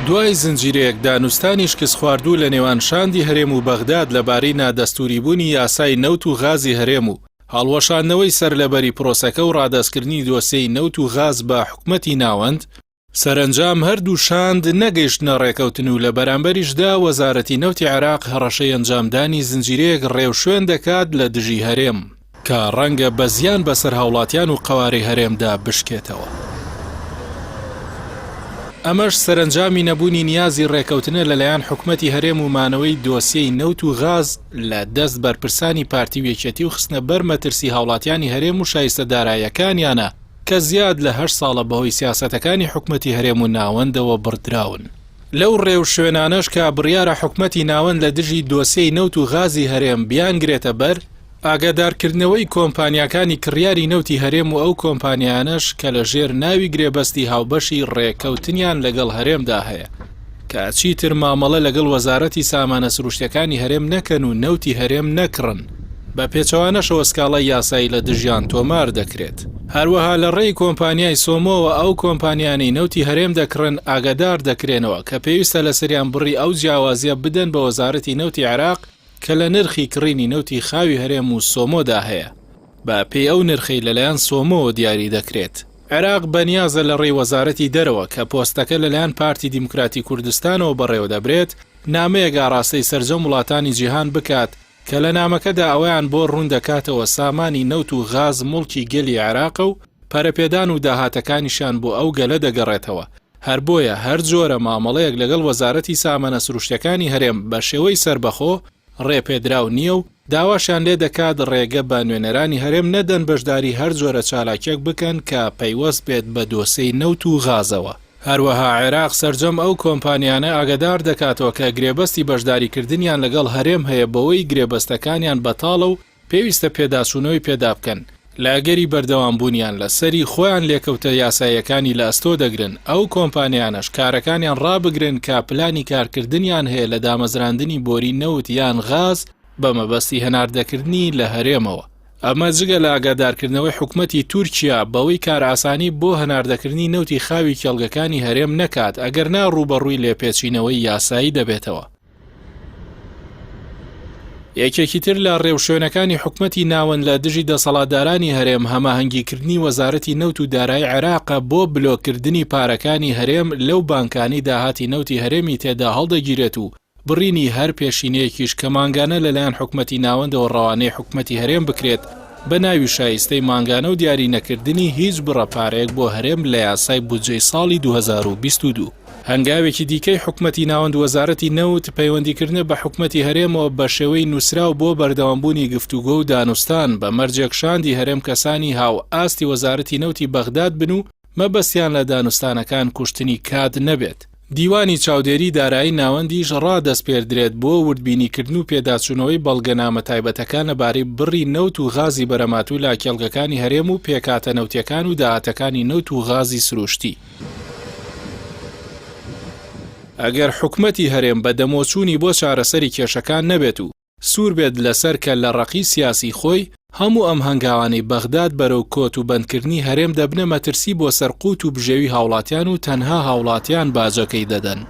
دوای زنجیرەیەک دانوستانی شکست خواردوو لە نێوان شاندی هەرێم و بەغداد لەبارەی نادەستوریبوونی یاسای نەوت و غازی هەرێم و هەڵوەشاندنەوەی سەرلەبەری پرۆسەکە و ڕادەستکردنی دۆسیەی نەوت و غاز بە حکومەتی ناوەند، سەرنجام هەردوو شاند نەگەیشتنە ڕێکەوتن و لە بەرامبەریشدا وەزارەتی نەوتی عێراق هەڕەشەی ئەنجامدانی زنجیرەیەک ڕێوشوێن دەکات لە دژی هەرێم کە ڕەنگە بە زیان بەسەر هاوڵاتیان و قەوارەی هەرێمدا بشکێتەوە. ئەمەش سەرنجامی نەبوونی نیازی ڕێکەوتنە لەلایەن حکومەتی هەرێم و مانەوەی دۆسیەی نەوت و غاز لە دەست بەرپرسانی پارتی وێکێتی و خستنە بەر مەترسی هاوڵاتیانی هەرێم و شایستە داراییەکانیانە کە زیاد لە 8 ساڵە بەهۆی سیاسەتەکانی حکومەتی هەرێم و ناوەندەوە بڕدراون. لەو ڕێو شوێنانەش کە بڕیارە حکومەتی ناوەند لە دژی دۆسیەی نەوت و غازی هەرێم بیانگرێتە بەر، ئاگادارکردنەوەی کۆمپانیاکانی کڕیاری نەوتی هەرێم و ئەو کۆمپانیانەش کە لە ژێر ناوی گرێبەستی هاوبەشی ڕێکەوتنیان لەگەڵ هەرێمدا هەیە کە چیتر مامەڵە لەگەڵ وەزارەتی سامانە سروشتەکانی هەرێم نەکەن و نەوتی هەرێم نەکڕن، بە پێچەوانەشەوە سکاڵای یاسایی لە دژیان تۆمار دەکرێت. هەروەها لە ڕێی کۆمپانیای سۆمۆوە ئەو کۆمپانیانەی نەوتی هەرێم دەکڕن ئاگادار دەکرێنەوە کە پێویستە لە سەریان بڕی ئەو جیاوازیە بدەن بە وەزارەتی نەوتی عێراق کە لە نرخی کڕینی نەوتی خاوی هەرێم و سۆمۆدا هەیە، بە پێی ئەو نرخی لەلایەن سۆمۆوە دیاری دەکرێت. عێراق بەنیازە لە ڕێی وەزارەتی دەرەوە کە پۆستەکە لەلایەن پارتی دیموکراتی کوردستانەوە بەڕێوە دەبرێت نامەیەک ئاڕاستەی سەرجەم وڵاتانی جیهان بکات کە لە نامەکەدا ئەویان بۆ ڕوون دەکاتەوە سامانی نەوت و غاز موڵکی گەلی عێراق و پەرەپێدان و داهاتەکانیشان بۆ ئەو گەلە دەگەڕێتەوە. هەر بۆیە هەر جۆرە مامەڵەیەک لەگەڵ وەزارەتی سامانە سروشتەکانی هەرێم بە شێوەی سربەخۆ ڕێپێدراو نییە و داواشان لێ دەکات ڕێگە بە نوێنەرانی هەرێم نەدەن بەشداری هەر جۆرە چالاکیەک بکەن کە پەیوەست بێت بە دۆسەی نەوت و غازەوە. هەروەها عێراق سەرجەم ئەو کۆمپانیانە ئاگادار دەکاتەوە کە گرێبەستی بەشداریکردنیان لەگەڵ هەرێم هەیە بەوەی گرێبەستەکانیان بەتاڵە و پێویستە پێداچوونەوەی پێدا بکەن. لاگەری بەردەوامبوونیان لە سەری خۆیان لێکەوتە یاساییەکانی لە ئەستۆ دەگرن، ئەو کۆمپانیانەش کارەکانیان ڕابگرن کە پلانی کارکردنیان هەیە لە دامەزراندنی بۆری نەوت یان غاز بە مەبەستی هەناردەکردنی لە هەرێمەوە. ئەمە جگە لە ئاگادارکردنەوەی حکومەتی تورکیا بەوەی کار ئاسانی بۆ هەناردەکردنی نەوتی خاوی کێڵگەکانی هەرێم نەکات ئەگەر نا ڕوبەڕووی لێپێچینەوەی یاسایی دەبێتەوە. یەکێکی تر لە ڕێوشوێنەکانی حکومەتی ناوەند لە دژی دەسەڵاتدارانی هەرێم هەماهەنگیکردنی وەزارەتی نەوت و دارایی عێراقە بۆ بلۆکردنی پارەکانی هەرێم لەو بانکانی داهاتی نەوتی هەرێمی تێدا هەڵدەگیرێت و بڕینی هەر پێشینەیەکیش کە مانگانە لەلایەن حکومەتی ناوەندەوە ڕەوانەی حکومەتی هەرێم بکرێت بە ناوی شایستەی مانگانە و دیاری نەکردنی هیچ بڕەپارەیەک بۆ هەرێم لە یاسای بودجەی ساڵی 2022. هەنگاوێکی دیکەی حکومەتی ناوەند وەزارەتی نەوت پەیوەندیکردنە بە حکومەتی هەرێمەوە بە شێوەی نووسراو بۆ بەردەوامبوونی گفتوگۆ و دانوستان بە مەرجێک شاندی هەرێم کەسانی هاو ئاستی وەزارەتی نەوتی بەغداد بن و مەبەستیان لە دانوستانەکان کوشتنی کات نەبێت. دیوانی چاودێری دارایی ناوەندیش ڕادەست پێدرێت بۆ وردبینیکردن و پێداچوونەوەی بەڵگەنامە تایبەتەکان لەبارەی بڕی نەوت و غازی بەرەماتوو لە کێڵگەکانی هەرێم و پێکاتە نەوتیەکان و داهاتەکانی نەوت و غازی سروشتی. ئەگەر حکومەتی هەرێم بە دەمۆچوونی بۆ چارەسەری کێشەکان نەبێت و سوور بێت لەسەر کە لە ڕەقی سیاسی خۆی هەموو ئەم هەنگاوانەی بەغداد بەرەو کۆت و بەندکردنی هەرێم دەبنە مەترسی بۆ سەرقوت و بژێوی هاوڵاتیان و تەنها هاوڵاتیان باجەکەی دەدەن.